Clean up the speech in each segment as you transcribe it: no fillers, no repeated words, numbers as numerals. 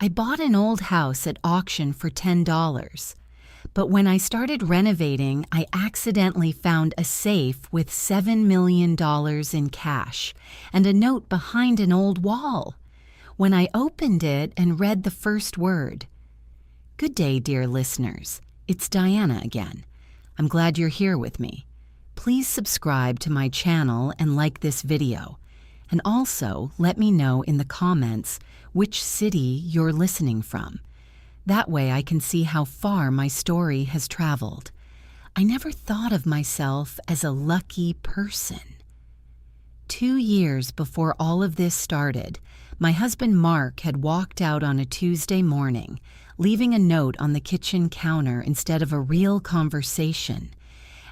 I bought an old house at auction for $10, but when I started renovating, I accidentally found a safe with $7 million in cash and a note behind an old wall. When I opened it and read the first word, "Good day, dear listeners. It's Diana again. I'm glad you're here with me. Please subscribe to my channel and like this video. And also let me know in the comments which city you're listening from. That way I can see how far my story has traveled. I never thought of myself as a lucky person." 2 years before all of this started, my husband Mark had walked out on a Tuesday morning, leaving a note on the kitchen counter instead of a real conversation.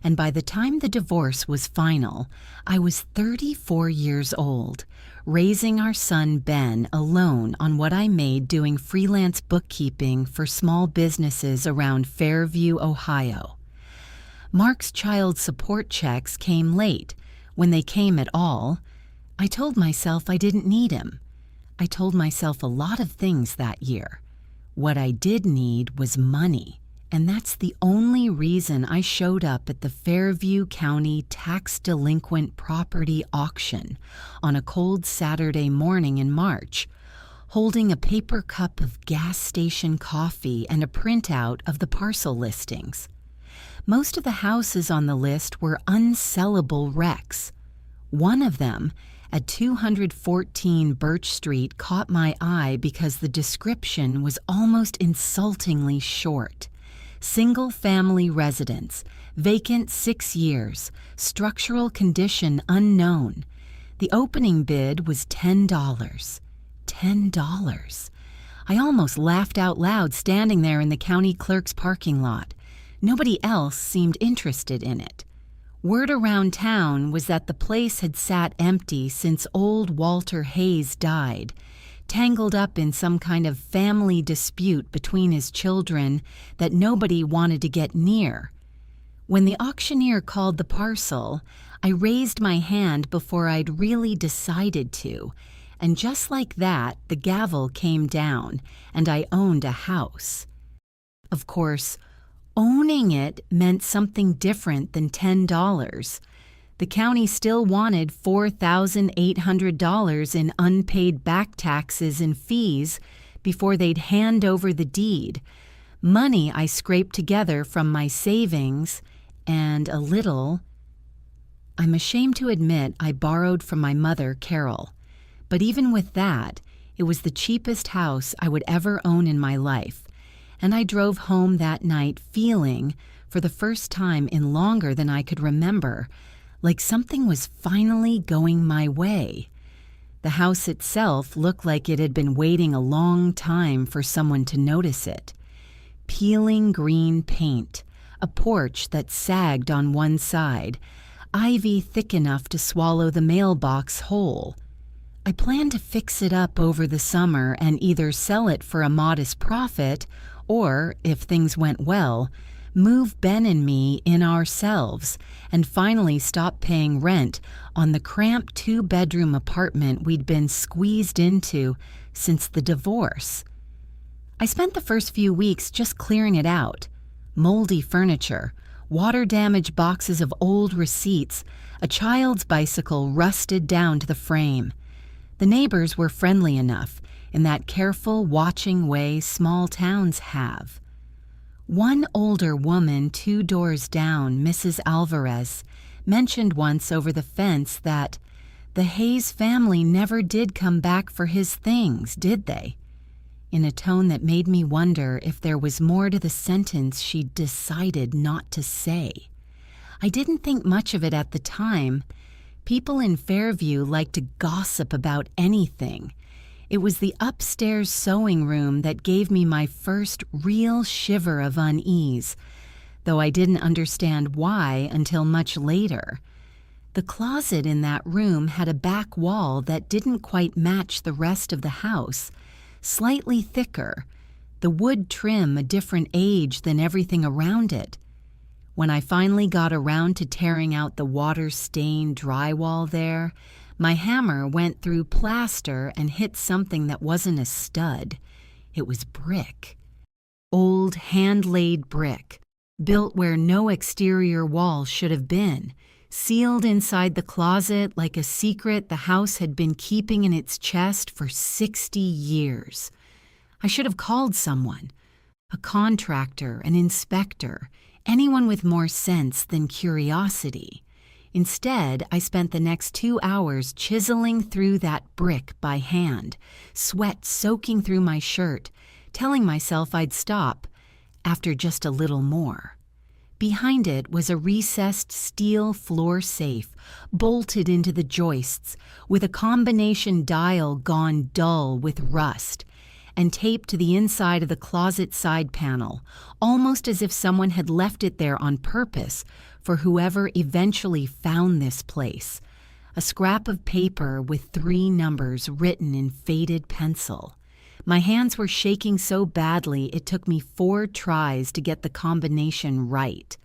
And by the time the divorce was final, I was 34 years old, raising our son Ben alone on what I made doing freelance bookkeeping for small businesses around Fairview, Ohio. Mark's child support checks came late, when they came at all. I told myself I didn't need him. I told myself a lot of things that year. What I did need was money. And that's the only reason I showed up at the Fairview County Tax Delinquent Property Auction on a cold Saturday morning in March, holding a paper cup of gas station coffee and a printout of the parcel listings. Most of the houses on the list were unsellable wrecks. One of them, at 214 Birch Street, caught my eye because the description was almost insultingly short. Single-family residence, vacant 6 years, structural condition unknown. The opening bid was $10. $10. I almost laughed out loud standing there in the county clerk's parking lot. Nobody else seemed interested in it. Word around town was that the place had sat empty since old Walter Hayes died, tangled up in some kind of family dispute between his children that nobody wanted to get near. When the auctioneer called the parcel, I raised my hand before I'd really decided to, and just like that, the gavel came down, and I owned a house. Of course, owning it meant something different than $10. The county still wanted $4,800 in unpaid back taxes and fees before they'd hand over the deed, money I scraped together from my savings and a little. I'm ashamed to admit I borrowed from my mother, Carol, but even with that, it was the cheapest house I would ever own in my life, and I drove home that night feeling, for the first time in longer than I could remember, like something was finally going my way. The house itself looked like it had been waiting a long time for someone to notice it. Peeling green paint, a porch that sagged on one side, ivy thick enough to swallow the mailbox whole. I planned to fix it up over the summer and either sell it for a modest profit or, if things went well, move Ben and me in ourselves and finally stop paying rent on the cramped 2-bedroom apartment we'd been squeezed into since the divorce. I spent the first few weeks just clearing it out. Moldy furniture, water-damaged boxes of old receipts, a child's bicycle rusted down to the frame. The neighbors were friendly enough, in that careful, watching way small towns have. One older woman 2 doors down, Mrs. Alvarez, mentioned once over the fence that the Hayes family never did come back for his things, did they? In a tone that made me wonder if there was more to the sentence she'd decided not to say. I didn't think much of it at the time. People in Fairview liked to gossip about anything. It was the upstairs sewing room that gave me my first real shiver of unease, though I didn't understand why until much later. The closet in that room had a back wall that didn't quite match the rest of the house, slightly thicker, the wood trim a different age than everything around it. When I finally got around to tearing out the water-stained drywall there, my hammer went through plaster and hit something that wasn't a stud. It was brick. Old hand-laid brick, built where no exterior wall should have been, sealed inside the closet like a secret the house had been keeping in its chest for 60 years. I should have called someone, a contractor, an inspector, anyone with more sense than curiosity. Instead, I spent the next 2 hours chiseling through that brick by hand, sweat soaking through my shirt, telling myself I'd stop after just a little more. Behind it was a recessed steel floor safe, bolted into the joists, with a combination dial gone dull with rust, and taped to the inside of the closet side panel, almost as if someone had left it there on purpose for whoever eventually found this place. A scrap of paper with 3 numbers written in faded pencil. My hands were shaking so badly it took me 4 tries to get the combination right.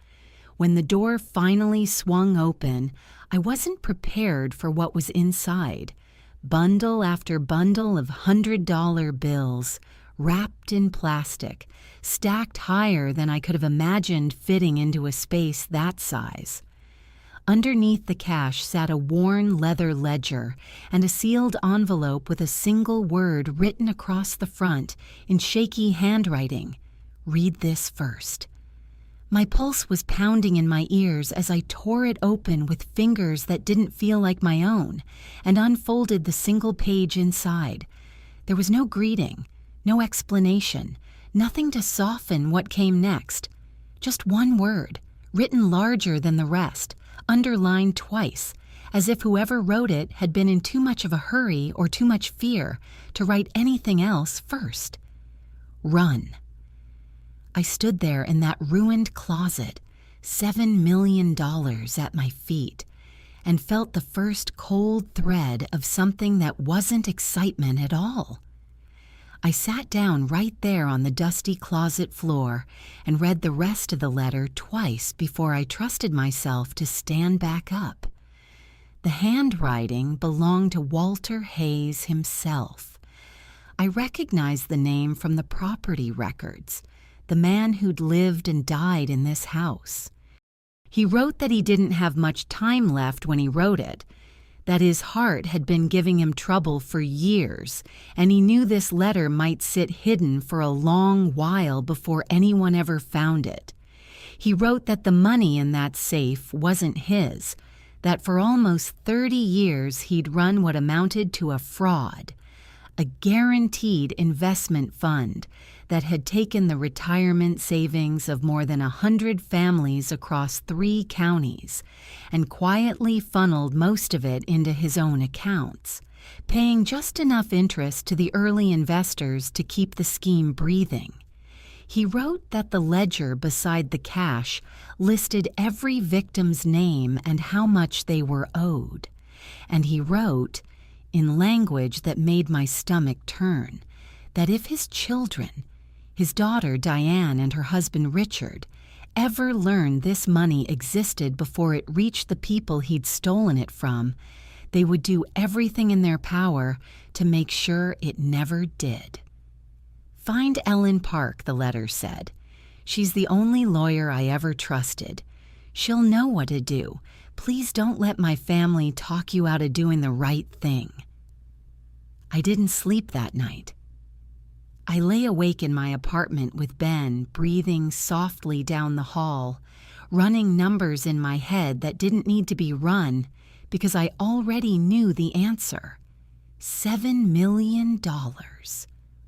When the door finally swung open, I wasn't prepared for what was inside. Bundle after bundle of $100 bills, wrapped in plastic, stacked higher than I could have imagined fitting into a space that size. Underneath the cash sat a worn leather ledger and a sealed envelope with a single word written across the front in shaky handwriting. "Read this first." My pulse was pounding in my ears as I tore it open with fingers that didn't feel like my own and unfolded the single page inside. There was no greeting, no explanation, nothing to soften what came next. Just one word, written larger than the rest, underlined twice, as if whoever wrote it had been in too much of a hurry or too much fear to write anything else first. Run. I stood there in that ruined closet, $7 million at my feet, and felt the first cold thread of something that wasn't excitement at all. I sat down right there on the dusty closet floor and read the rest of the letter twice before I trusted myself to stand back up. The handwriting belonged to Walter Hayes himself. I recognized the name from the property records, the man who'd lived and died in this house. He wrote that he didn't have much time left when he wrote it, that his heart had been giving him trouble for years, and he knew this letter might sit hidden for a long while before anyone ever found it. He wrote that the money in that safe wasn't his, that for almost 30 years he'd run what amounted to a fraud, a guaranteed investment fund that had taken the retirement savings of more than 100 families across 3 counties and quietly funneled most of it into his own accounts, paying just enough interest to the early investors to keep the scheme breathing. He wrote that the ledger beside the cash listed every victim's name and how much they were owed. And he wrote, in language that made my stomach turn, that if his children, his daughter Diane and her husband Richard, ever learned this money existed before it reached the people he'd stolen it from, they would do everything in their power to make sure it never did. "Find Ellen Park," the letter said. "She's the only lawyer I ever trusted. She'll know what to do. Please don't let my family talk you out of doing the right thing." I didn't sleep that night. I lay awake in my apartment with Ben breathing softly down the hall, running numbers in my head that didn't need to be run because I already knew the answer. $7 million.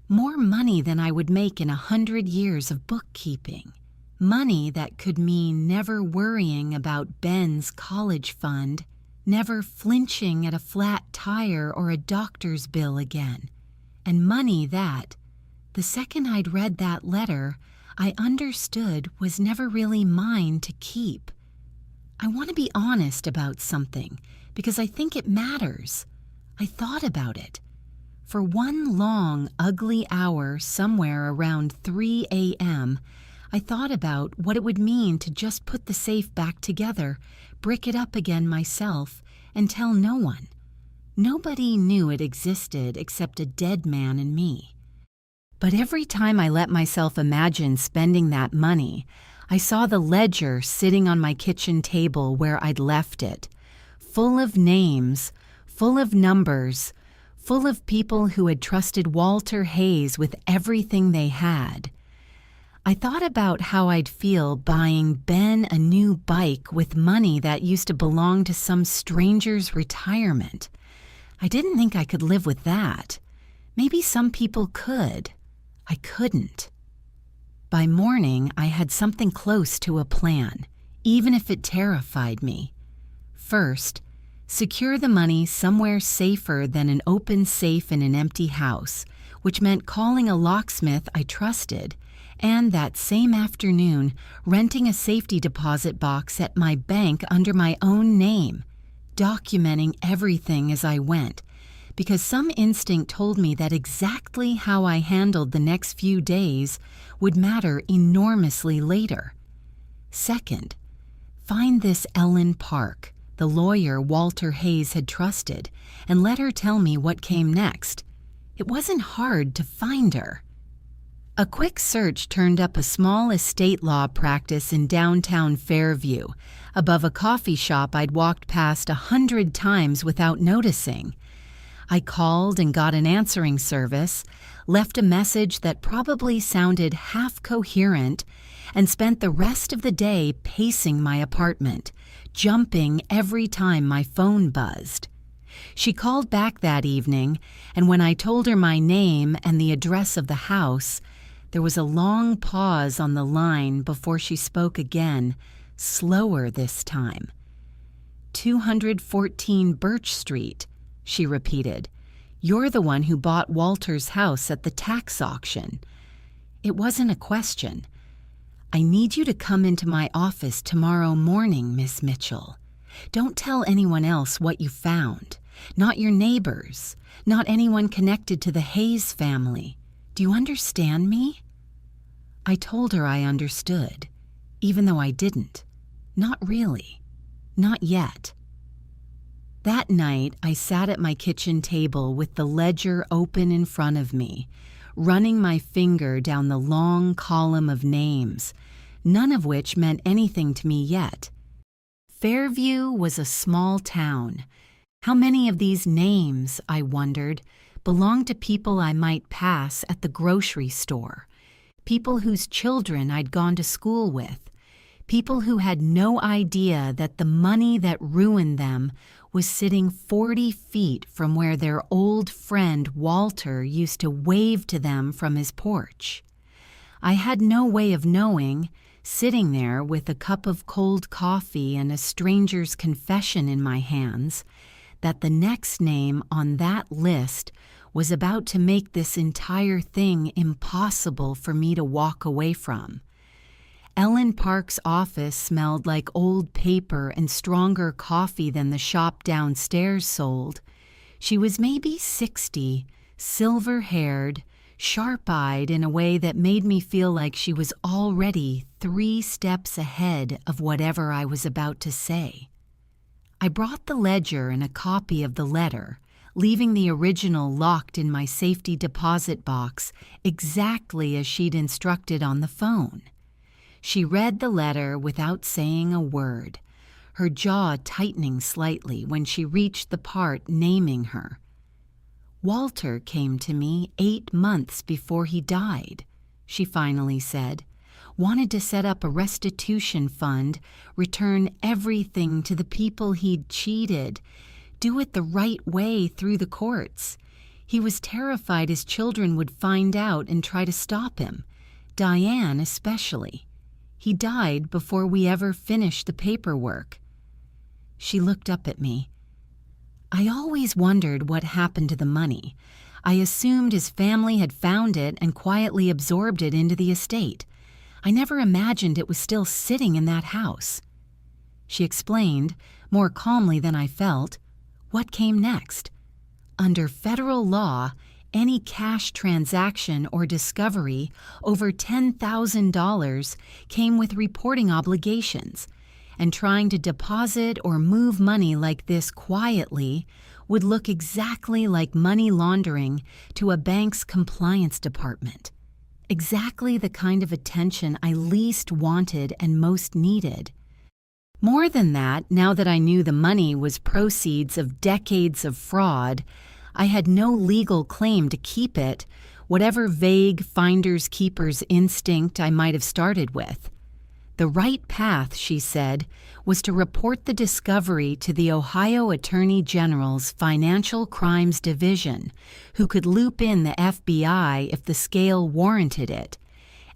More money than I would make in 100 years of bookkeeping. Money that could mean never worrying about Ben's college fund, never flinching at a flat tire or a doctor's bill again. And money that, the second I'd read that letter, I understood was never really mine to keep. I want to be honest about something because I think it matters. I thought about it. For one long, ugly hour somewhere around 3 a.m., I thought about what it would mean to just put the safe back together, brick it up again myself, and tell no one. Nobody knew it existed except a dead man and me. But every time I let myself imagine spending that money, I saw the ledger sitting on my kitchen table where I'd left it, full of names, full of numbers, full of people who had trusted Walter Hayes with everything they had. I thought about how I'd feel buying Ben a new bike with money that used to belong to some stranger's retirement. I didn't think I could live with that. Maybe some people could. I couldn't. By morning, I had something close to a plan, even if it terrified me. First, secure the money somewhere safer than an open safe in an empty house, which meant calling a locksmith I trusted, and that same afternoon, renting a safety deposit box at my bank under my own name, documenting everything as I went, because some instinct told me that exactly how I handled the next few days would matter enormously later. Second, find this Ellen Park, the lawyer Walter Hayes had trusted, and let her tell me what came next. It wasn't hard to find her. A quick search turned up a small estate law practice in downtown Fairview, above a coffee shop I'd walked past 100 times without noticing. I called and got an answering service, left a message that probably sounded half coherent, and spent the rest of the day pacing my apartment, jumping every time my phone buzzed. She called back that evening, and when I told her my name and the address of the house, there was a long pause on the line before she spoke again, slower this time. 214 Birch Street, she repeated. You're the one who bought Walter's house at the tax auction. It wasn't a question. I need you to come into my office tomorrow morning, Miss Mitchell. Don't tell anyone else what you found. Not your neighbors. Not anyone connected to the Hayes family. Do you understand me? I told her I understood, even though I didn't. Not really. Not yet. That night, I sat at my kitchen table with the ledger open in front of me, running my finger down the long column of names, none of which meant anything to me yet. Fairview was a small town. How many of these names, I wondered, belonged to people I might pass at the grocery store? People whose children I'd gone to school with, people who had no idea that the money that ruined them was sitting 40 feet from where their old friend Walter used to wave to them from his porch. I had no way of knowing, sitting there with a cup of cold coffee and a stranger's confession in my hands, that the next name on that list was about to make this entire thing impossible for me to walk away from. Ellen Park's office smelled like old paper and stronger coffee than the shop downstairs sold. She was maybe 60, silver-haired, sharp-eyed in a way that made me feel like she was already 3 steps ahead of whatever I was about to say. I brought the ledger and a copy of the letter, leaving the original locked in my safety deposit box exactly as she'd instructed on the phone. She read the letter without saying a word, her jaw tightening slightly when she reached the part naming her. Walter came to me 8 months before he died, she finally said. Wanted to set up a restitution fund, return everything to the people he'd cheated, do it the right way through the courts. He was terrified his children would find out and try to stop him, Diane especially. He died before we ever finished the paperwork. She looked up at me. I always wondered what happened to the money. I assumed his family had found it and quietly absorbed it into the estate. I never imagined it was still sitting in that house. She explained, more calmly than I felt, what came next. Under federal law, any cash transaction or discovery over $10,000 came with reporting obligations, and trying to deposit or move money like this quietly would look exactly like money laundering to a bank's compliance department. Exactly the kind of attention I least wanted and most needed. More than that, now that I knew the money was proceeds of decades of fraud, I had no legal claim to keep it, whatever vague finder's keeper's instinct I might have started with. The right path, she said, was to report the discovery to the Ohio Attorney General's Financial Crimes Division, who could loop in the FBI if the scale warranted it.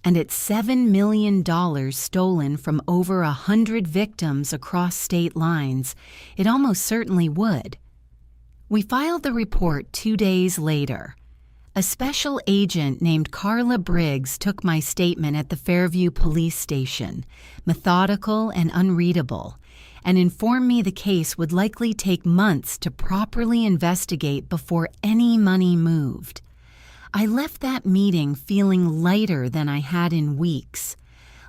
And at $7 million stolen from over 100 victims across state lines, it almost certainly would. We filed the report 2 days later. A special agent named Carla Briggs took my statement at the Fairview Police Station, methodical and unreadable, and informed me the case would likely take months to properly investigate before any money moved. I left that meeting feeling lighter than I had in weeks,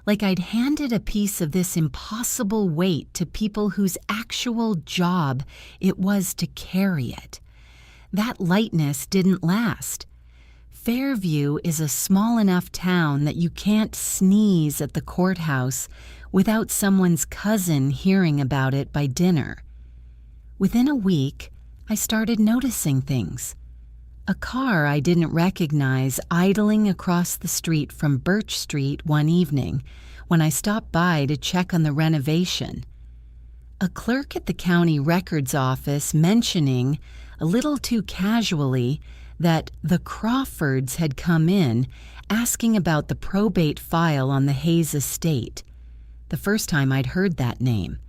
like I'd handed a piece of this impossible weight to people whose actual job it was to carry it. That lightness didn't last. Fairview is a small enough town that you can't sneeze at the courthouse without someone's cousin hearing about it by dinner. Within a week, I started noticing things. A car I didn't recognize idling across the street from Birch Street one evening when I stopped by to check on the renovation. A clerk at the county records office mentioning, a little too casually, that the Crawfords had come in asking about the probate file on the Hayes estate, the first time I'd heard that name.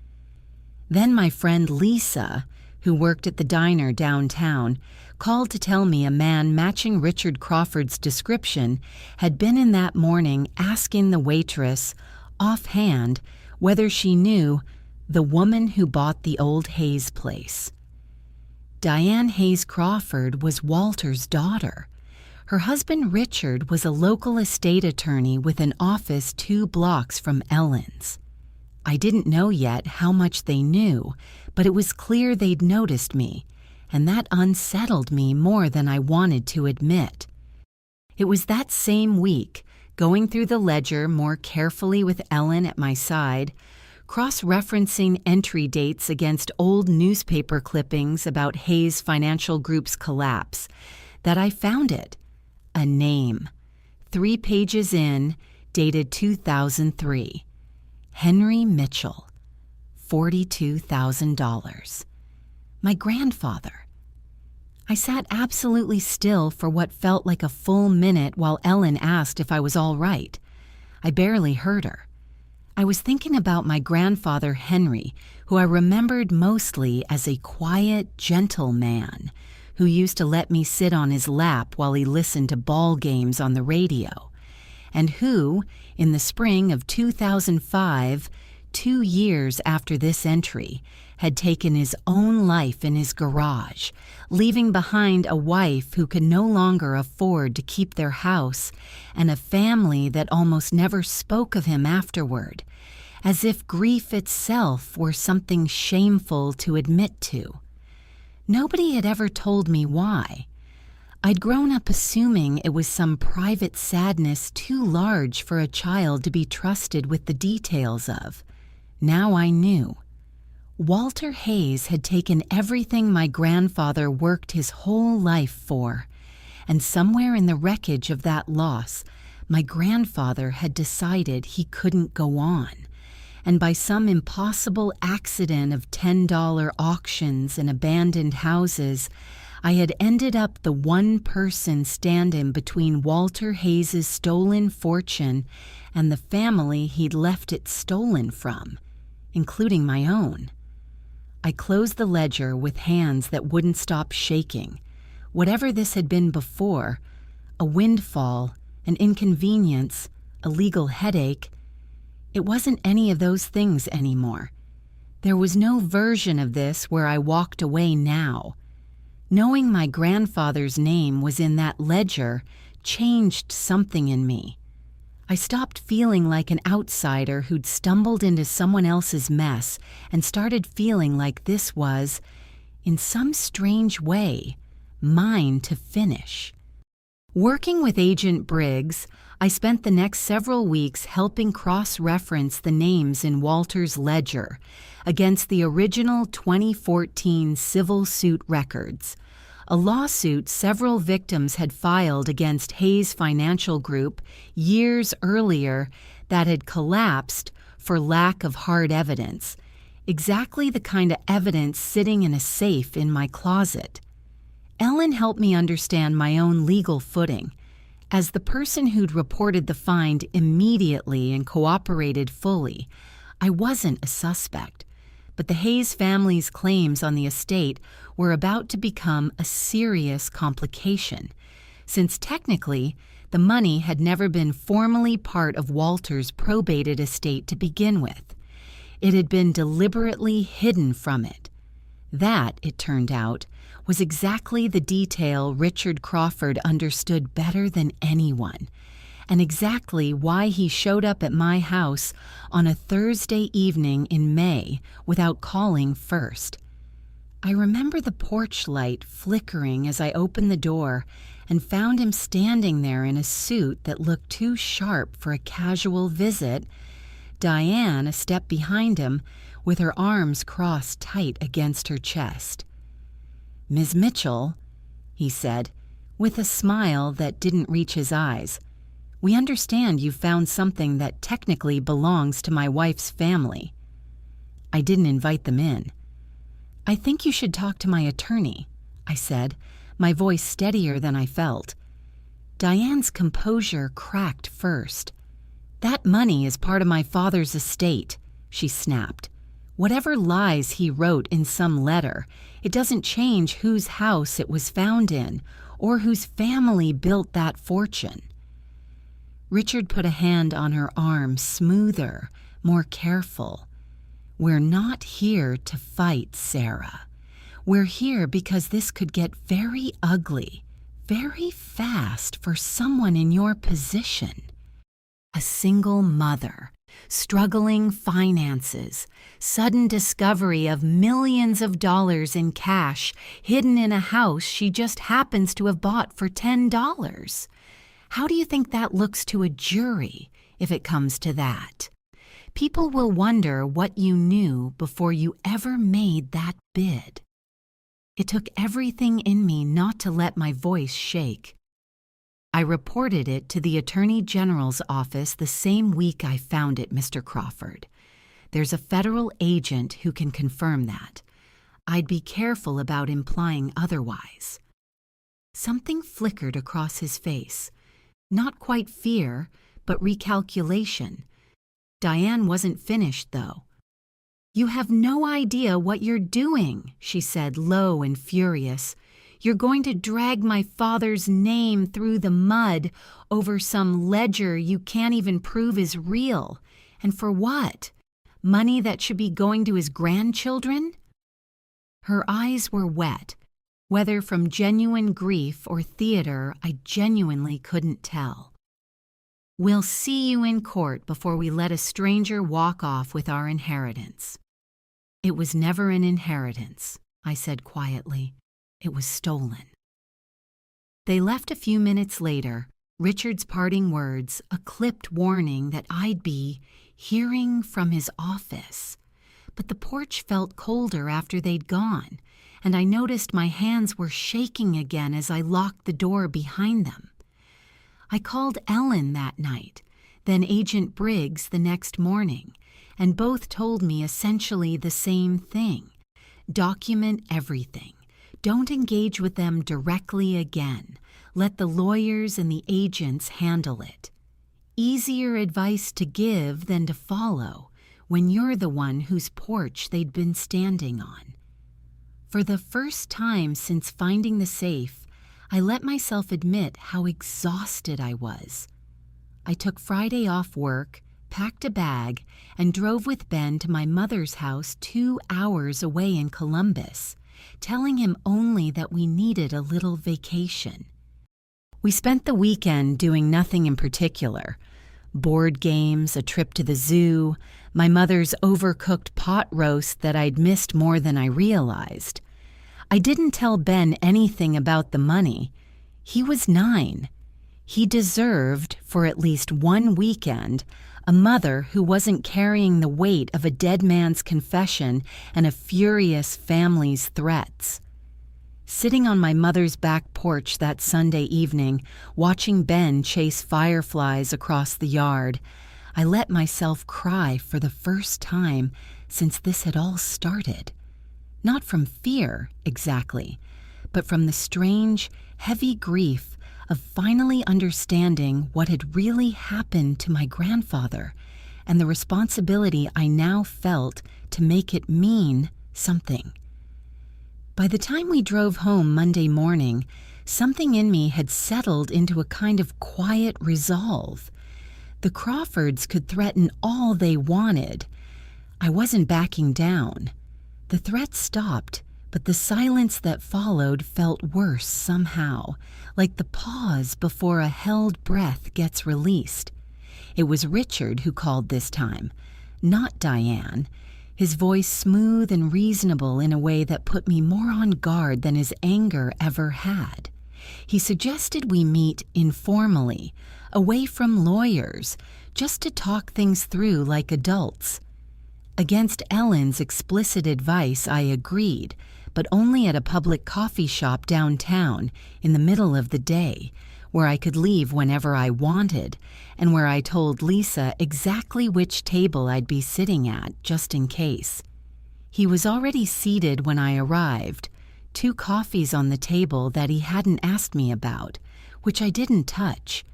Then my friend Lisa, who worked at the diner downtown, called to tell me a man matching Richard Crawford's description had been in that morning asking the waitress, offhand, whether she knew the woman who bought the old Hayes place. Diane Hayes Crawford was Walter's daughter. Her husband Richard was a local estate attorney with an office 2 blocks from Ellen's. I didn't know yet how much they knew, but it was clear they'd noticed me, and that unsettled me more than I wanted to admit. It was that same week, going through the ledger more carefully with Ellen at my side, cross-referencing entry dates against old newspaper clippings about Hayes Financial Group's collapse, that I found it. A name. 3 pages in, dated 2003. Henry Mitchell. $42,000. My grandfather. I sat absolutely still for what felt like a full minute while Ellen asked if I was all right. I barely heard her. I was thinking about my grandfather Henry, who I remembered mostly as a quiet, gentle man who used to let me sit on his lap while he listened to ball games on the radio, and who, in the spring of 2005, 2 years after this entry, had taken his own life in his garage, leaving behind a wife who could no longer afford to keep their house and a family that almost never spoke of him afterward, as if grief itself were something shameful to admit to. Nobody had ever told me why. I'd grown up assuming it was some private sadness too large for a child to be trusted with the details of. Now I knew. Walter Hayes had taken everything my grandfather worked his whole life for, and somewhere in the wreckage of that loss, my grandfather had decided he couldn't go on, and by some impossible accident of $10 auctions and abandoned houses, I had ended up the one person stand-in between Walter Hayes' stolen fortune and the family he'd left it stolen from, including my own. I closed the ledger with hands that wouldn't stop shaking. Whatever this had been before, a windfall, an inconvenience, a legal headache, it wasn't any of those things anymore. There was no version of this where I walked away now. Knowing my grandfather's name was in that ledger changed something in me. I stopped feeling like an outsider who'd stumbled into someone else's mess and started feeling like this was, in some strange way, mine to finish. Working with Agent Briggs, I spent the next several weeks helping cross-reference the names in Walter's ledger against the original 2014 civil suit records, a lawsuit several victims had filed against Hayes Financial Group years earlier that had collapsed for lack of hard evidence, exactly the kind of evidence sitting in a safe in my closet. Ellen helped me understand my own legal footing. As the person who'd reported the find immediately and cooperated fully, I wasn't a suspect, but the Hayes family's claims on the estate were about to become a serious complication, since technically the money had never been formally part of Walter's probated estate to begin with. It had been deliberately hidden from it. That, it turned out, was exactly the detail Richard Crawford understood better than anyone, and exactly why he showed up at my house on a Thursday evening in May without calling first. I remember the porch light flickering as I opened the door and found him standing there in a suit that looked too sharp for a casual visit, Diane a step behind him with her arms crossed tight against her chest. "Ms. Mitchell," he said, with a smile that didn't reach his eyes, "we understand you found something that technically belongs to my wife's family." I didn't invite them in. "I think you should talk to my attorney," I said, my voice steadier than I felt. Diane's composure cracked first. "That money is part of my father's estate," she snapped. "Whatever lies he wrote in some letter, it doesn't change whose house it was found in or whose family built that fortune." Richard put a hand on her arm, smoother, more careful. "We're not here to fight, Sarah. We're here because this could get very ugly, very fast for someone in your position. A single mother, struggling finances, sudden discovery of millions of dollars in cash hidden in a house she just happens to have bought for $10. How do you think that looks to a jury if it comes to that? People will wonder what you knew before you ever made that bid." It took everything in me not to let my voice shake. "I reported it to the Attorney General's office the same week I found it, Mr. Crawford. There's a federal agent who can confirm that. I'd be careful about implying otherwise." Something flickered across his face. Not quite fear, but recalculation. Diane wasn't finished, though. "You have no idea what you're doing," she said, low and furious. "You're going to drag my father's name through the mud over some ledger you can't even prove is real. And for what? Money that should be going to his grandchildren?" Her eyes were wet. Whether from genuine grief or theater, I genuinely couldn't tell. "We'll see you in court before we let a stranger walk off with our inheritance." "It was never an inheritance," I said quietly. "It was stolen." They left a few minutes later, Richard's parting words a clipped warning that I'd be hearing from his office. But the porch felt colder after they'd gone, and I noticed my hands were shaking again as I locked the door behind them. I called Ellen that night, then Agent Briggs the next morning, and both told me essentially the same thing. Document everything. Don't engage with them directly again. Let the lawyers and the agents handle it. Easier advice to give than to follow when you're the one whose porch they'd been standing on. For the first time since finding the safe, I let myself admit how exhausted I was. I took Friday off work, packed a bag, and drove with Ben to my mother's house 2 hours away in Columbus, telling him only that we needed a little vacation. We spent the weekend doing nothing in particular. Board games, a trip to the zoo, my mother's overcooked pot roast that I'd missed more than I realized. I didn't tell Ben anything about the money. He was 9. He deserved, for at least one weekend, a mother who wasn't carrying the weight of a dead man's confession and a furious family's threats. Sitting on my mother's back porch that Sunday evening, watching Ben chase fireflies across the yard, I let myself cry for the first time since this had all started. Not from fear, exactly, but from the strange, heavy grief of finally understanding what had really happened to my grandfather and the responsibility I now felt to make it mean something. By the time we drove home Monday morning, something in me had settled into a kind of quiet resolve. The Crawfords could threaten all they wanted. I wasn't backing down. The threat stopped, but the silence that followed felt worse somehow, like the pause before a held breath gets released. It was Richard who called this time, not Diane, his voice smooth and reasonable in a way that put me more on guard than his anger ever had. He suggested we meet informally, away from lawyers, just to talk things through like adults. Against Ellen's explicit advice, I agreed, but only at a public coffee shop downtown in the middle of the day, where I could leave whenever I wanted, and where I told Lisa exactly which table I'd be sitting at, just in case. He was already seated when I arrived, 2 coffees on the table that he hadn't asked me about, which I didn't touch.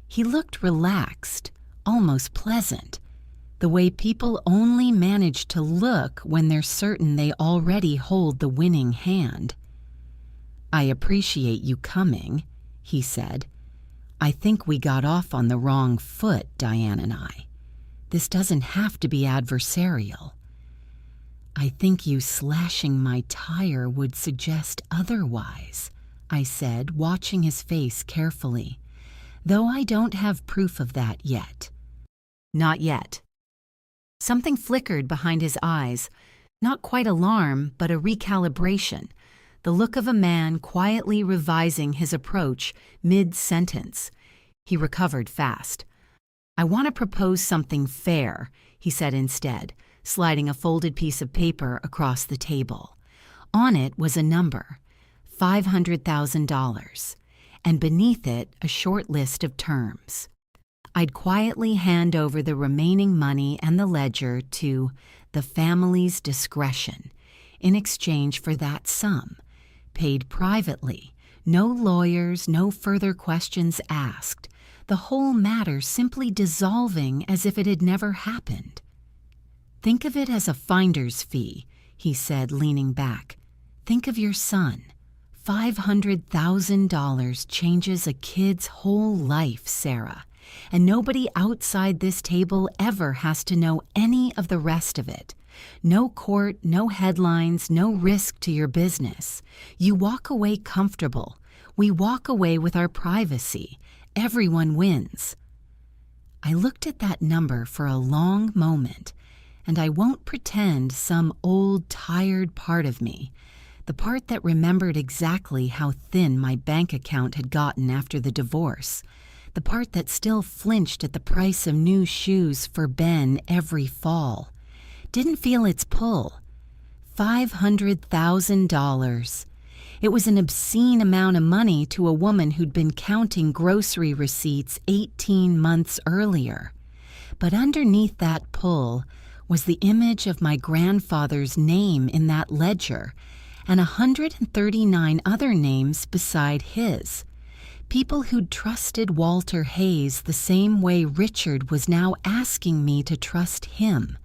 He looked relaxed, almost pleasant, the way people only manage to look when they're certain they already hold the winning hand. "I appreciate you coming," he said. "I think we got off on the wrong foot, Diane and I. This doesn't have to be adversarial." "I think you slashing my tire would suggest otherwise," I said, watching his face carefully, "though I don't have proof of that yet." "Not yet." Something flickered behind his eyes, not quite alarm, but a recalibration, the look of a man quietly revising his approach mid-sentence. He recovered fast. "I want to propose something fair," he said instead, sliding a folded piece of paper across the table. On it was a number, $500,000, and beneath it a short list of terms. I'd quietly hand over the remaining money and the ledger to the family's discretion in exchange for that sum, paid privately, no lawyers, no further questions asked, the whole matter simply dissolving as if it had never happened. "Think of it as a finder's fee," he said, leaning back. "Think of your son. $500,000 changes a kid's whole life, Sarah. And nobody outside this table ever has to know any of the rest of it. No court, no headlines, no risk to your business. You walk away comfortable. We walk away with our privacy. Everyone wins." I looked at that number for a long moment, and I won't pretend some old, tired part of me, the part that remembered exactly how thin my bank account had gotten after the divorce, the part that still flinched at the price of new shoes for Ben every fall, didn't feel its pull. $500,000. It was an obscene amount of money to a woman who'd been counting grocery receipts 18 months earlier. But underneath that pull was the image of my grandfather's name in that ledger, and 139 other names beside his. People who'd trusted Walter Hayes the same way Richard was now asking me to trust him.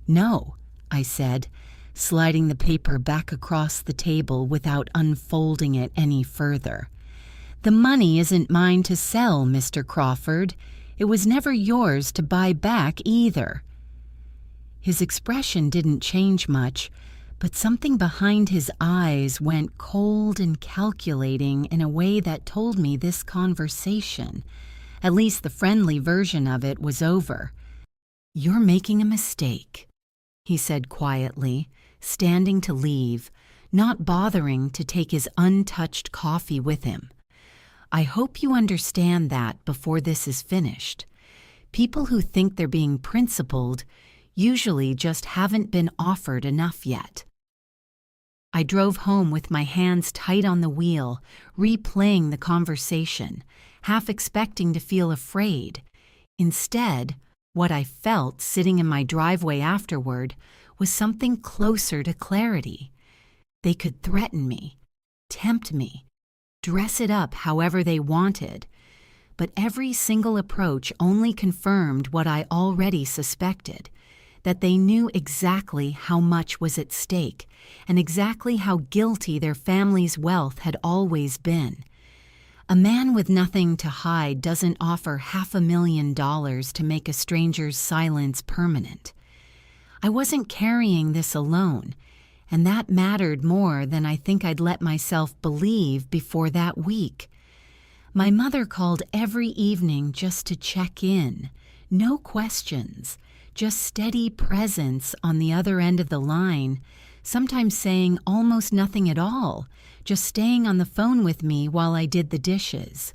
"No," I said, sliding the paper back across the table without unfolding it any further. "The money isn't mine to sell, Mr. Crawford. It was never yours to buy back either." His expression didn't change much, but something behind his eyes went cold and calculating in a way that told me this conversation, at least the friendly version of it, was over. "You're making a mistake," he said quietly, standing to leave, not bothering to take his untouched coffee with him. I hope you understand that before this is finished. People who think they're being principled usually just haven't been offered enough yet." I drove home with my hands tight on the wheel, replaying the conversation, half expecting to feel afraid. Instead, what I felt sitting in my driveway afterward was something closer to clarity. They could threaten me, tempt me, dress it up however they wanted, but every single approach only confirmed what I already suspected, that they knew exactly how much was at stake and exactly how guilty their family's wealth had always been. A man with nothing to hide doesn't offer $500,000 to make a stranger's silence permanent. I wasn't carrying this alone, and that mattered more than I think I'd let myself believe before that week. My mother called every evening just to check in. No questions, just steady presence on the other end of the line, sometimes saying almost nothing at all, just staying on the phone with me while I did the dishes.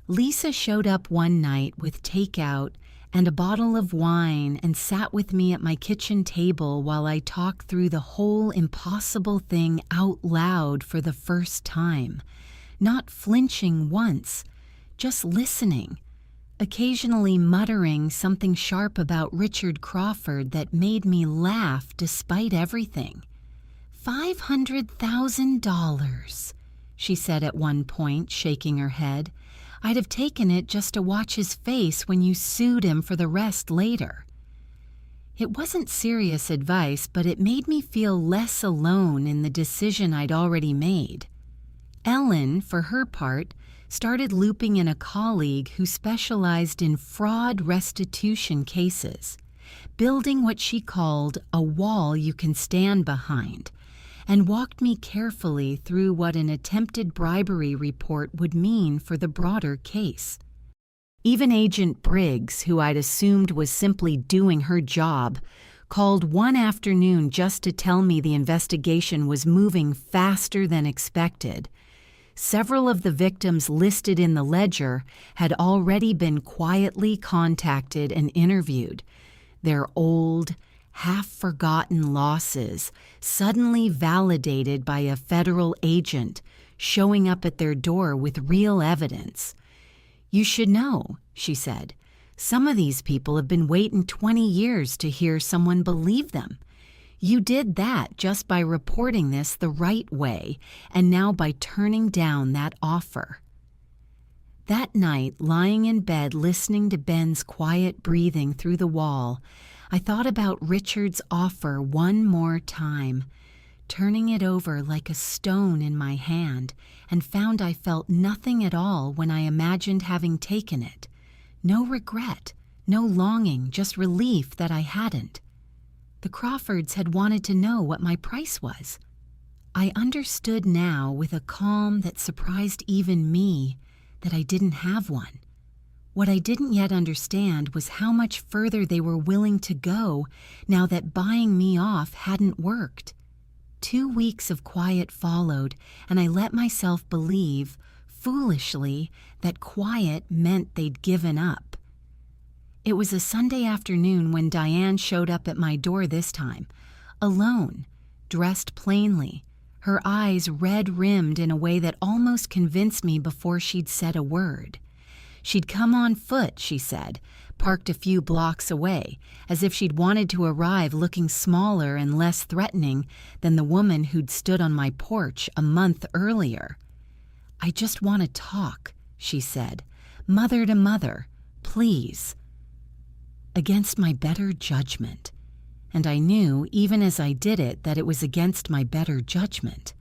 Lisa showed up one night with takeout and a bottle of wine and sat with me at my kitchen table while I talked through the whole impossible thing out loud for the first time, not flinching once, just listening, occasionally muttering something sharp about Richard Crawford that made me laugh despite everything. $500,000, she said at one point, shaking her head. I'd have taken it just to watch his face when you sued him for the rest later. It wasn't serious advice, but it made me feel less alone in the decision I'd already made. Ellen, for her part, started looping in a colleague who specialized in fraud restitution cases, building what she called a wall you can stand behind, and walked me carefully through what an attempted bribery report would mean for the broader case. Even Agent Briggs, who I'd assumed was simply doing her job, called one afternoon just to tell me the investigation was moving faster than expected. Several of the victims listed in the ledger had already been quietly contacted and interviewed. Their old, half-forgotten losses suddenly validated by a federal agent showing up at their door with real evidence. "You should know," she said. "Some of these people have been waiting 20 years to hear someone believe them. You did that just by reporting this the right way, and now by turning down that offer." That night, lying in bed listening to Ben's quiet breathing through the wall, I thought about Richard's offer one more time, turning it over like a stone in my hand, and found I felt nothing at all when I imagined having taken it. No regret, no longing, just relief that I hadn't. The Crawfords had wanted to know what my price was. I understood now with a calm that surprised even me that I didn't have one. What I didn't yet understand was how much further they were willing to go now that buying me off hadn't worked. 2 weeks of quiet followed, and I let myself believe, foolishly, that quiet meant they'd given up. It was a Sunday afternoon when Diane showed up at my door this time, alone, dressed plainly, her eyes red-rimmed in a way that almost convinced me before she'd said a word. She'd come on foot, she said, parked a few blocks away, as if she'd wanted to arrive looking smaller and less threatening than the woman who'd stood on my porch a month earlier. "I just want to talk," she said, "mother to mother, please." Against my better judgment, and I knew, even as I did it, that it was against my better judgment.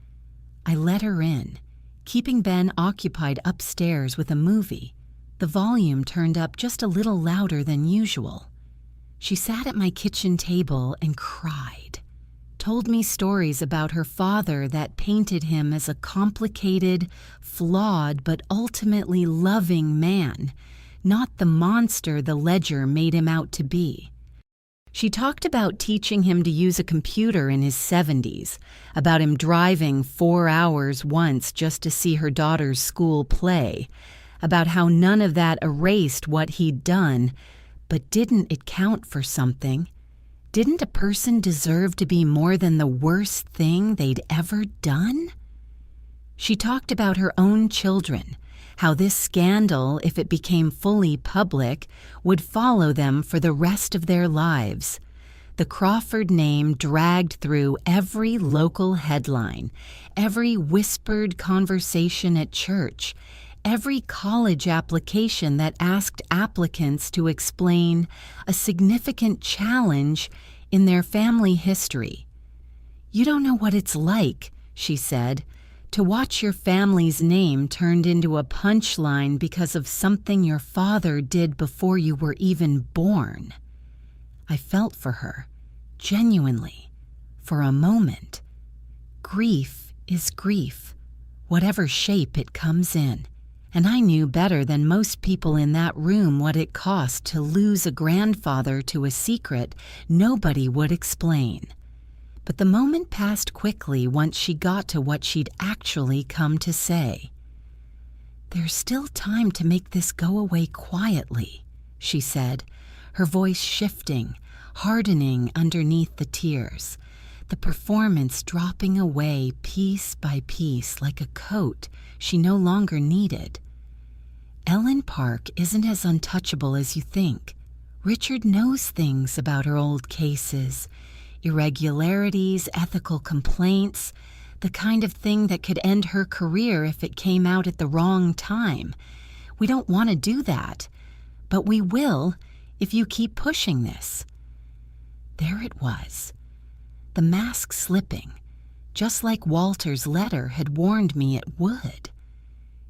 I let her in, keeping Ben occupied upstairs with a movie, the volume turned up just a little louder than usual. She sat at my kitchen table and cried, told me stories about her father that painted him as a complicated, flawed, but ultimately loving man, not the monster the ledger made him out to be. She talked about teaching him to use a computer in his 70s, about him driving 4 hours once just to see her daughter's school play, about how none of that erased what he'd done, but didn't it count for something? Didn't a person deserve to be more than the worst thing they'd ever done? She talked about her own children, how this scandal, if it became fully public, would follow them for the rest of their lives. The Crawford name dragged through every local headline, every whispered conversation at church, every college application that asked applicants to explain a significant challenge in their family history. "You don't know what it's like," she said, "to watch your family's name turned into a punchline because of something your father did before you were even born." I felt for her, genuinely, for a moment. Grief is grief, whatever shape it comes in, and I knew better than most people in that room what it cost to lose a grandfather to a secret nobody would explain. But the moment passed quickly once she got to what she'd actually come to say. "There's still time to make this go away quietly," she said, her voice shifting, hardening underneath the tears, the performance dropping away piece by piece like a coat she no longer needed. "Ellen Park isn't as untouchable as you think. Richard knows things about her old cases, irregularities, ethical complaints, the kind of thing that could end her career if it came out at the wrong time. We don't want to do that, but we will if you keep pushing this." There it was, the mask slipping, just like Walter's letter had warned me it would.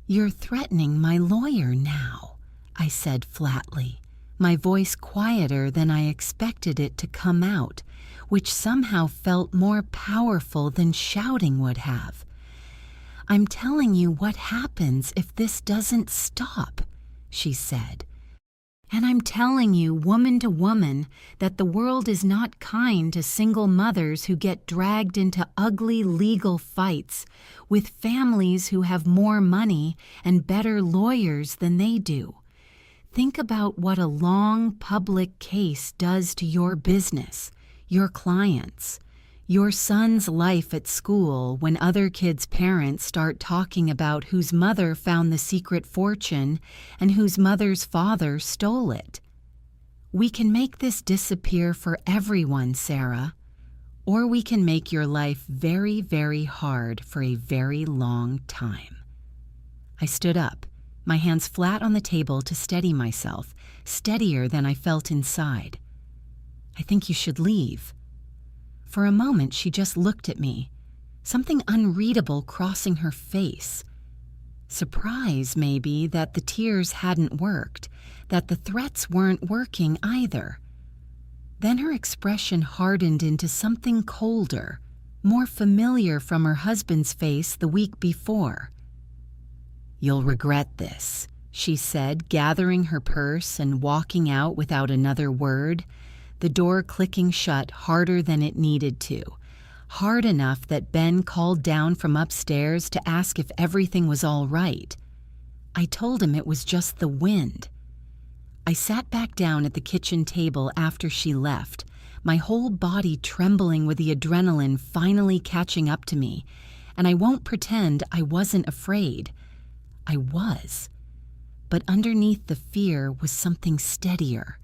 "You're threatening my lawyer now," I said flatly, my voice quieter than I expected it to come out, which somehow felt more powerful than shouting would have. "I'm telling you what happens if this doesn't stop," she said. "And I'm telling you, woman to woman, that the world is not kind to single mothers who get dragged into ugly legal fights with families who have more money and better lawyers than they do. Think about what a long public case does to your business, your clients, your son's life at school when other kids' parents start talking about whose mother found the secret fortune and whose mother's father stole it. We can make this disappear for everyone, Sarah, or we can make your life very, very hard for a very long time." I stood up, my hands flat on the table to steady myself, steadier than I felt inside. "I think you should leave." For a moment, she just looked at me, something unreadable crossing her face. Surprise, maybe, that the tears hadn't worked, that the threats weren't working either. Then her expression hardened into something colder, more familiar from her husband's face the week before. "You'll regret this," she said, gathering her purse and walking out without another word, the door clicking shut harder than it needed to, hard enough that Ben called down from upstairs to ask if everything was all right. I told him it was just the wind. I sat back down at the kitchen table after she left, my whole body trembling with the adrenaline finally catching up to me, and I won't pretend I wasn't afraid. I was. But underneath the fear was something steadier,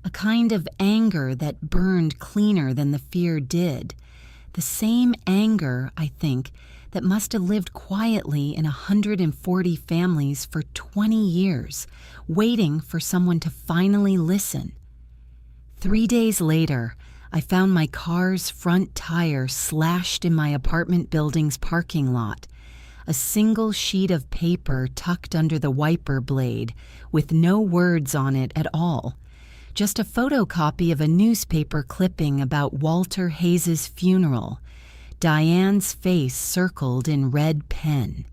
a kind of anger that burned cleaner than the fear did, the same anger, I think, that must have lived quietly in 140 families for 20 years, waiting for someone to finally listen. 3 days later, I found my car's front tire slashed in my apartment building's parking lot, a single sheet of paper tucked under the wiper blade with no words on it at all. Just a photocopy of a newspaper clipping about Walter Hayes' funeral, Diane's face circled in red pen.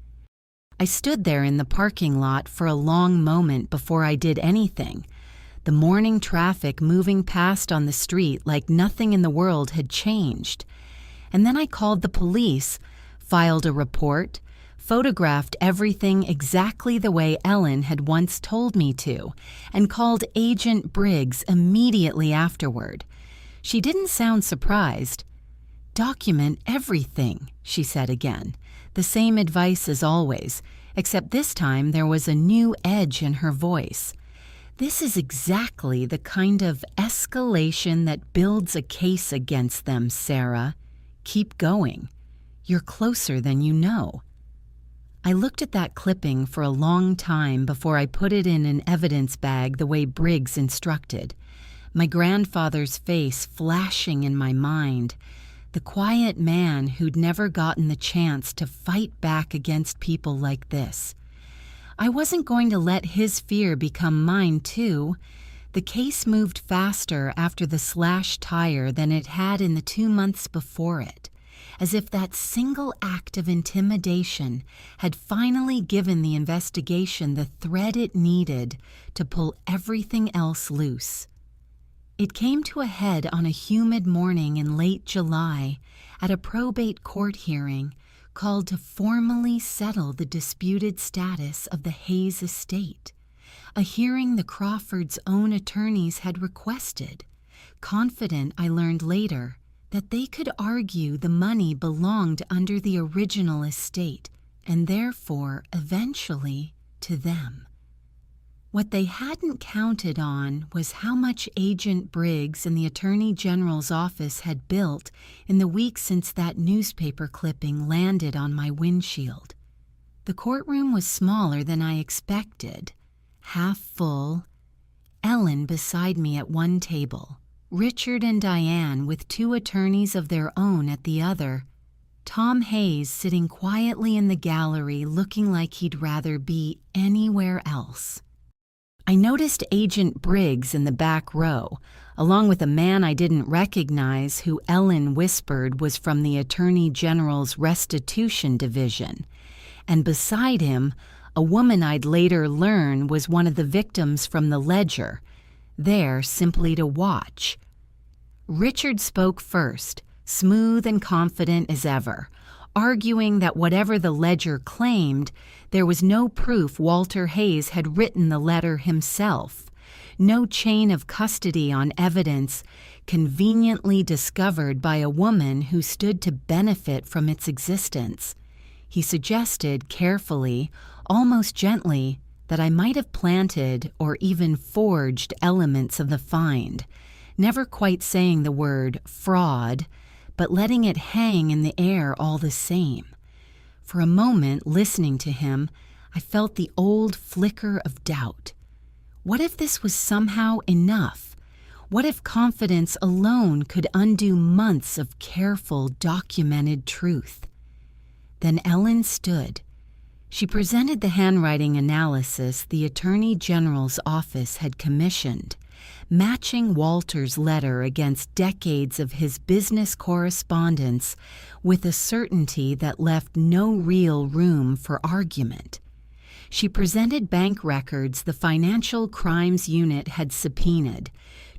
I stood there in the parking lot for a long moment before I did anything, the morning traffic moving past on the street like nothing in the world had changed. And then I called the police, filed a report, photographed everything exactly the way Ellen had once told me to, and called Agent Briggs immediately afterward. She didn't sound surprised. "Document everything," she said again. The same advice as always, except this time there was a new edge in her voice. "This is exactly the kind of escalation that builds a case against them, Sarah. Keep going. You're closer than you know." I looked at that clipping for a long time before I put it in an evidence bag the way Briggs instructed, my grandfather's face flashing in my mind, the quiet man who'd never gotten the chance to fight back against people like this. I wasn't going to let his fear become mine, too. The case moved faster after the slashed tire than it had in the 2 months before it, as if that single act of intimidation had finally given the investigation the thread it needed to pull everything else loose. It came to a head on a humid morning in late July at a probate court hearing called to formally settle the disputed status of the Hayes estate, a hearing the Crawfords' own attorneys had requested, confident, I learned later, that they could argue the money belonged under the original estate and therefore eventually to them. What they hadn't counted on was how much Agent Briggs and the Attorney General's office had built in the week since that newspaper clipping landed on my windshield. The courtroom was smaller than I expected, half full, Ellen beside me at one table, Richard and Diane with 2 attorneys of their own at the other, Tom Hayes sitting quietly in the gallery looking like he'd rather be anywhere else. I noticed Agent Briggs in the back row, along with a man I didn't recognize who Ellen whispered was from the Attorney General's Restitution Division, and beside him, a woman I'd later learn was one of the victims from the Ledger, there simply to watch. Richard spoke first, smooth and confident as ever, arguing that whatever the Ledger claimed, there was no proof Walter Hayes had written the letter himself, no chain of custody on evidence conveniently discovered by a woman who stood to benefit from its existence. He suggested carefully, almost gently, that I might have planted or even forged elements of the find, never quite saying the word fraud, but letting it hang in the air all the same. For a moment, listening to him, I felt the old flicker of doubt. What if this was somehow enough? What if confidence alone could undo months of careful, documented truth? Then Ellen stood. She presented the handwriting analysis the Attorney General's office had commissioned, matching Walter's letter against decades of his business correspondence with a certainty that left no real room for argument. She presented bank records the Financial Crimes Unit had subpoenaed,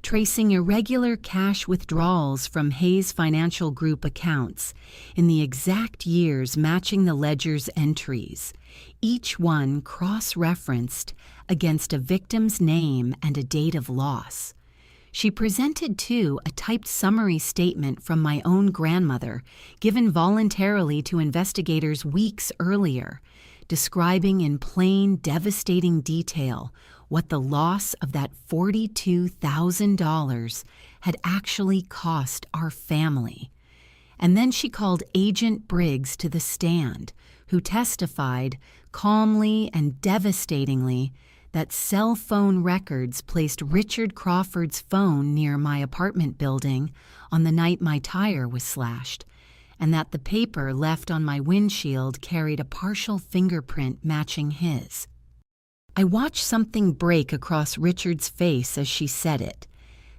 tracing irregular cash withdrawals from Hayes Financial Group accounts in the exact years matching the ledger's entries, each one cross-referenced against a victim's name and a date of loss. She presented, too, a typed summary statement from my own grandmother, given voluntarily to investigators weeks earlier, describing in plain, devastating detail what the loss of that $42,000 had actually cost our family. And then she called Agent Briggs to the stand, who testified, calmly and devastatingly, that cell phone records placed Richard Crawford's phone near my apartment building on the night my tire was slashed, and that the paper left on my windshield carried a partial fingerprint matching his. I watched something break across Richard's face as she said it,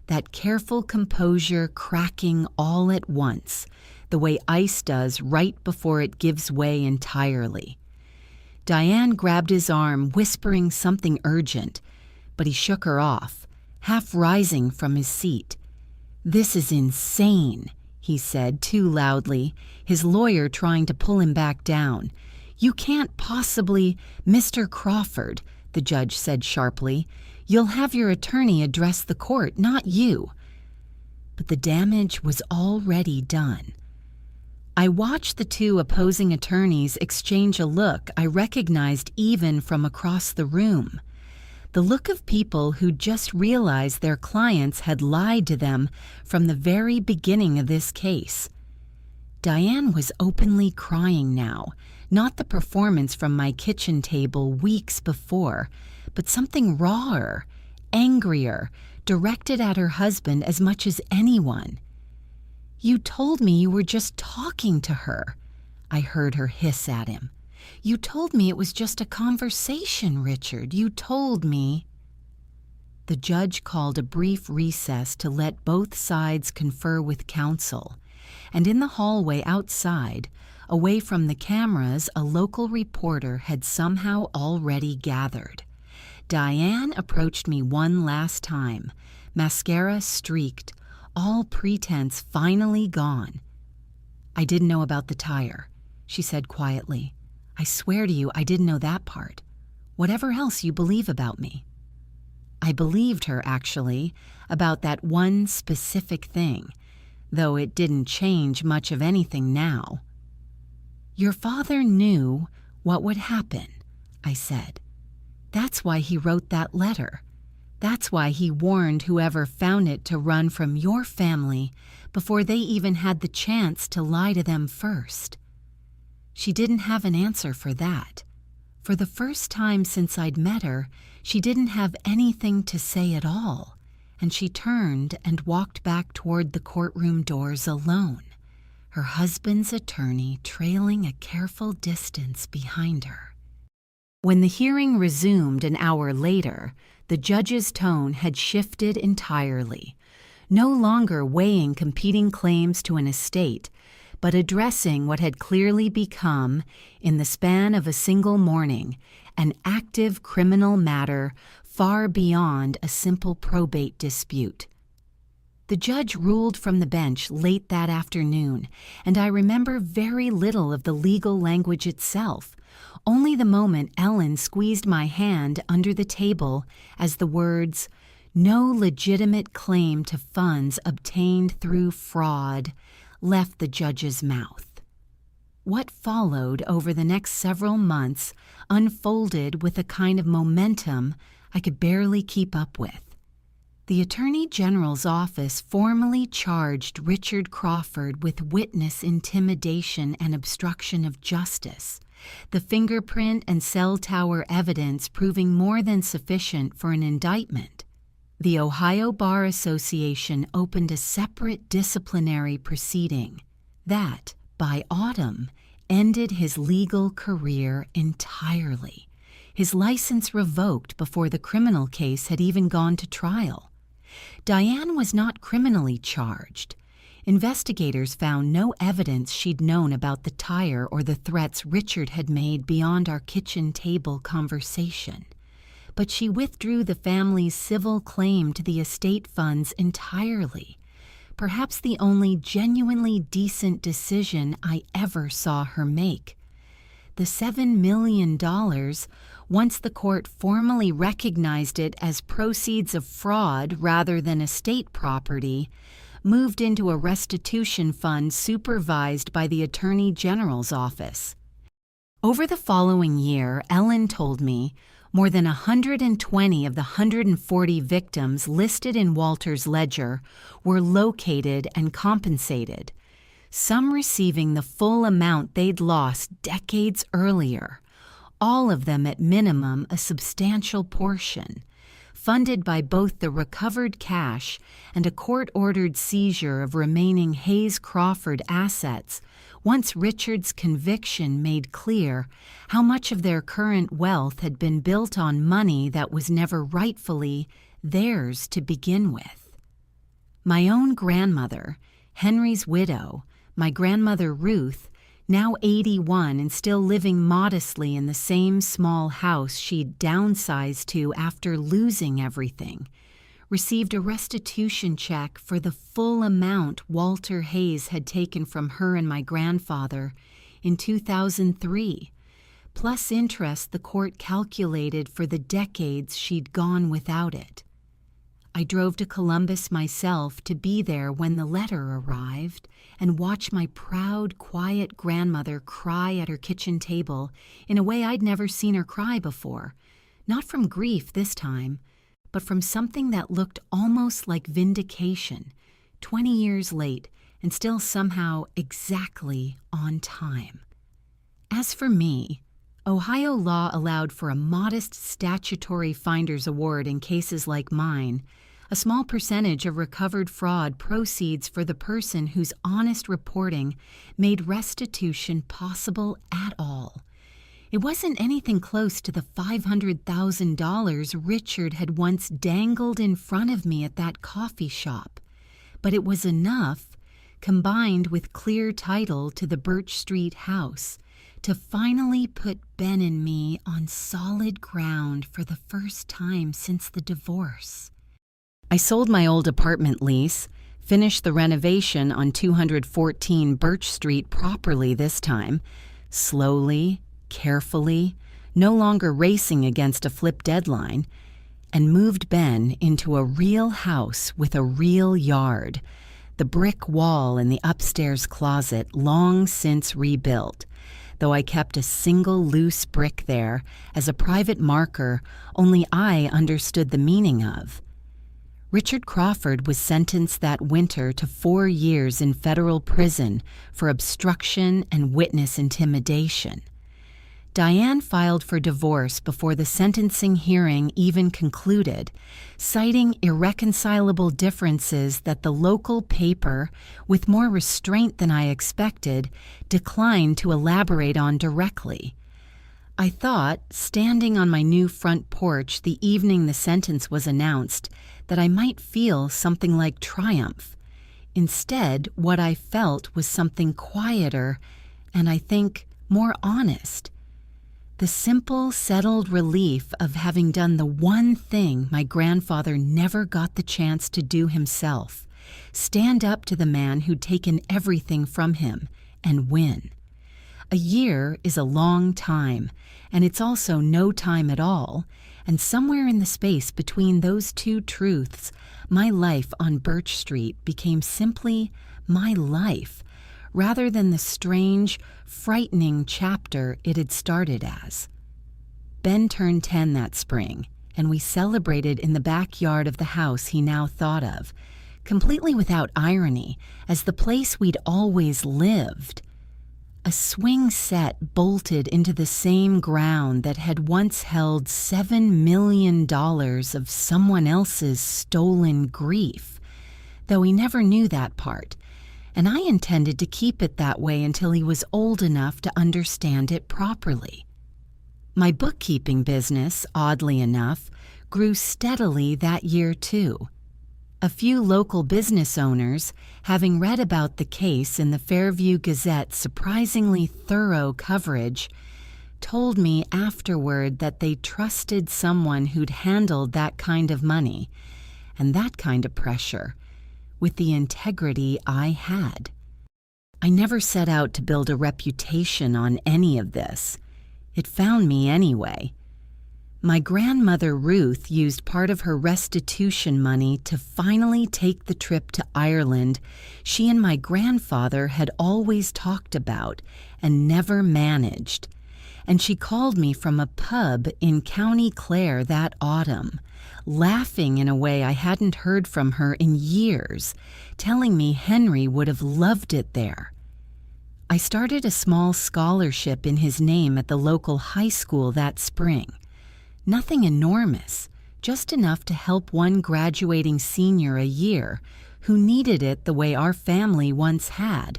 that careful composure cracking all at once, the way ice does right before it gives way entirely. Diane grabbed his arm, whispering something urgent, but he shook her off, half rising from his seat. "This is insane," he said too loudly, his lawyer trying to pull him back down. "You can't possibly—" "Mr. Crawford," the judge said sharply, "you'll have your attorney address the court, not you." But the damage was already done. I watched the two opposing attorneys exchange a look I recognized even from across the room. The look of people who'd just realized their clients had lied to them from the very beginning of this case. Diane was openly crying now, not the performance from my kitchen table weeks before, but something rawer, angrier, directed at her husband as much as anyone. "You told me you were just talking to her," I heard her hiss at him. "You told me it was just a conversation, Richard. You told me." The judge called a brief recess to let both sides confer with counsel, and in the hallway outside, away from the cameras, a local reporter had somehow already gathered. Diane approached me one last time, mascara streaked, all pretense finally gone. "I didn't know about the tire," she said quietly. "I swear to you I didn't know that part. Whatever else you believe about me." I believed her, actually, about that one specific thing, though it didn't change much of anything now. "Your father knew what would happen," I said. "That's why he wrote that letter. That's why he warned whoever found it to run from your family before they even had the chance to lie to them first." She didn't have an answer for that. For the first time since I'd met her, she didn't have anything to say at all, and she turned and walked back toward the courtroom doors alone, her husband's attorney trailing a careful distance behind her. When the hearing resumed an hour later, the judge's tone had shifted entirely, no longer weighing competing claims to an estate, but addressing what had clearly become, in the span of a single morning, an active criminal matter far beyond a simple probate dispute. The judge ruled from the bench late that afternoon, and I remember very little of the legal language itself, only the moment Ellen squeezed my hand under the table as the words, "No legitimate claim to funds obtained through fraud," left the judge's mouth. What followed over the next several months unfolded with a kind of momentum I could barely keep up with. The Attorney General's office formally charged Richard Crawford with witness intimidation and obstruction of justice, the fingerprint and cell tower evidence proving more than sufficient for an indictment. The Ohio Bar Association opened a separate disciplinary proceeding that, by autumn, ended his legal career entirely, his license revoked before the criminal case had even gone to trial. Diane was not criminally charged. Investigators found no evidence she'd known about the tire or the threats Richard had made beyond our kitchen table conversation. But she withdrew the family's civil claim to the estate funds entirely, perhaps the only genuinely decent decision I ever saw her make. The $7 million, once the court formally recognized it as proceeds of fraud rather than estate property, moved into a restitution fund supervised by the Attorney General's office. Over the following year, Ellen told me, more than 120 of the 140 victims listed in Walter's ledger were located and compensated, some receiving the full amount they'd lost decades earlier, all of them at minimum a substantial portion, funded by both the recovered cash and a court-ordered seizure of remaining Hayes-Crawford assets once Richard's conviction made clear how much of their current wealth had been built on money that was never rightfully theirs to begin with. My own grandmother, Henry's widow, my grandmother Ruth, now 81 and still living modestly in the same small house she'd downsized to after losing everything, received a restitution check for the full amount Walter Hayes had taken from her and my grandfather in 2003, plus interest the court calculated for the decades she'd gone without it. I drove to Columbus myself to be there when the letter arrived and watch my proud, quiet grandmother cry at her kitchen table in a way I'd never seen her cry before, not from grief this time, but from something that looked almost like vindication, 20 years late and still somehow exactly on time. As for me, Ohio law allowed for a modest statutory finder's award in cases like mine. A small percentage of recovered fraud proceeds for the person whose honest reporting made restitution possible at all. It wasn't anything close to the $500,000 Richard had once dangled in front of me at that coffee shop, but it was enough, combined with clear title to the Birch Street house, to finally put Ben and me on solid ground for the first time since the divorce. I sold my old apartment lease, finished the renovation on 214 Birch Street properly this time, slowly, carefully, no longer racing against a flip deadline, and moved Ben into a real house with a real yard, the brick wall in the upstairs closet long since rebuilt, though I kept a single loose brick there as a private marker only I understood the meaning of. Richard Crawford was sentenced that winter to 4 years in federal prison for obstruction and witness intimidation. Diane filed for divorce before the sentencing hearing even concluded, citing irreconcilable differences that the local paper, with more restraint than I expected, declined to elaborate on directly. I thought, standing on my new front porch the evening the sentence was announced, that I might feel something like triumph. Instead, what I felt was something quieter and, I think, more honest. The simple, settled relief of having done the one thing my grandfather never got the chance to do himself, stand up to the man who'd taken everything from him, and win. A year is a long time, and it's also no time at all, and somewhere in the space between those two truths, my life on Birch Street became simply my life, rather than the strange, frightening chapter it had started as. Ben turned 10 that spring, and we celebrated in the backyard of the house he now thought of, completely without irony, as the place we'd always lived. A swing set bolted into the same ground that had once held $7 million of someone else's stolen grief, though he never knew that part, and I intended to keep it that way until he was old enough to understand it properly. My bookkeeping business, oddly enough, grew steadily that year too. A few local business owners, having read about the case in the Fairview Gazette's surprisingly thorough coverage, told me afterward that they trusted someone who'd handled that kind of money and that kind of pressure with the integrity I had. I never set out to build a reputation on any of this. It found me anyway. My grandmother Ruth used part of her restitution money to finally take the trip to Ireland she and my grandfather had always talked about and never managed. And she called me from a pub in County Clare that autumn, laughing in a way I hadn't heard from her in years, telling me Henry would have loved it there. I started a small scholarship in his name at the local high school that spring. Nothing enormous, just enough to help one graduating senior a year who needed it the way our family once had.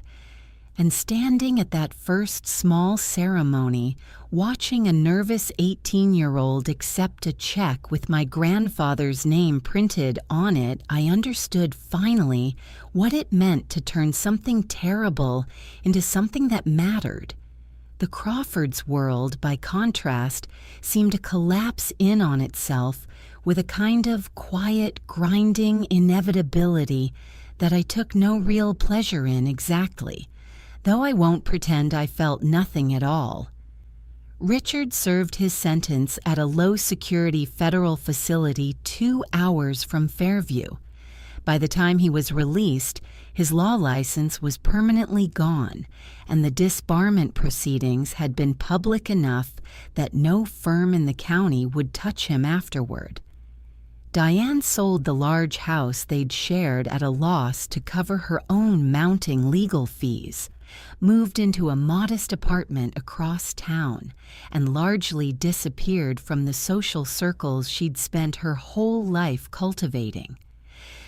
And standing at that first small ceremony, watching a nervous 18-year-old accept a check with my grandfather's name printed on it, I understood finally what it meant to turn something terrible into something that mattered. The Crawfords world, by contrast, seemed to collapse in on itself with a kind of quiet, grinding inevitability that I took no real pleasure in exactly, though I won't pretend I felt nothing at all. Richard served his sentence at a low-security federal facility 2 hours from Fairview. By the time he was released, his law license was permanently gone, and the disbarment proceedings had been public enough that no firm in the county would touch him afterward. Diane sold the large house they'd shared at a loss to cover her own mounting legal fees, moved into a modest apartment across town, and largely disappeared from the social circles she'd spent her whole life cultivating.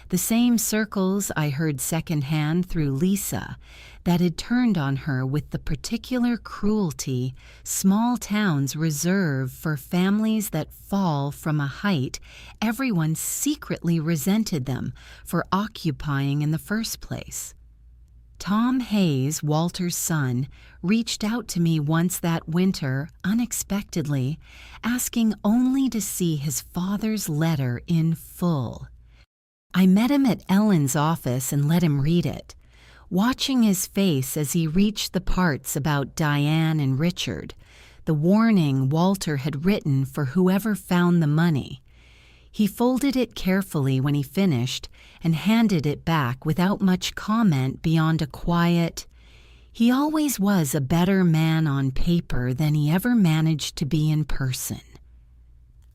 The same circles I heard secondhand through Lisa that had turned on her with the particular cruelty small towns reserve for families that fall from a height everyone secretly resented them for occupying in the first place. Tom Hayes, Walter's son, reached out to me once that winter, unexpectedly, asking only to see his father's letter in full. I met him at Ellen's office and let him read it, watching his face as he reached the parts about Diane and Richard, the warning Walter had written for whoever found the money. He folded it carefully when he finished and handed it back without much comment beyond a quiet, "He always was a better man on paper than he ever managed to be in person."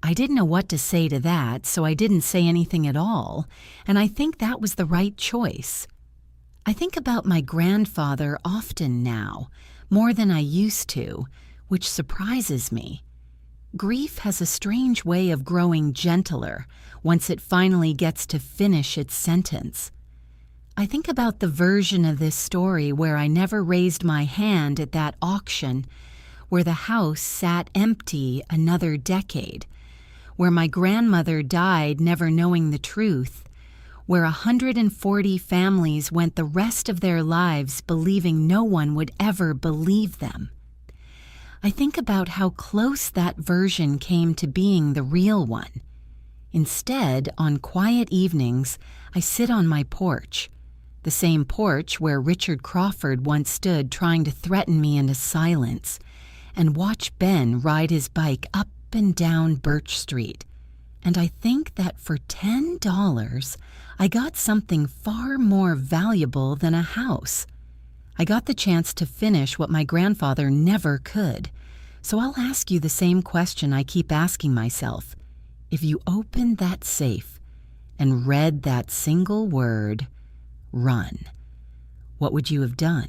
I didn't know what to say to that, so I didn't say anything at all, and I think that was the right choice. I think about my grandfather often now, more than I used to, which surprises me. Grief has a strange way of growing gentler once it finally gets to finish its sentence. I think about the version of this story where I never raised my hand at that auction, where the house sat empty another decade, where my grandmother died never knowing the truth, where 140 families went the rest of their lives believing no one would ever believe them. I think about how close that version came to being the real one. Instead, on quiet evenings, I sit on my porch, the same porch where Richard Crawford once stood trying to threaten me into silence, and watch Ben ride his bike up and down Birch Street. And I think that for $10, I got something far more valuable than a house. I got the chance to finish what my grandfather never could. So I'll ask you the same question I keep asking myself. If you opened that safe and read that single word, run, what would you have done?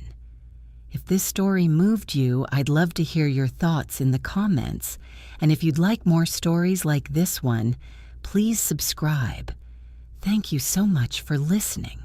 If this story moved you, I'd love to hear your thoughts in the comments. And if you'd like more stories like this one, please subscribe. Thank you so much for listening.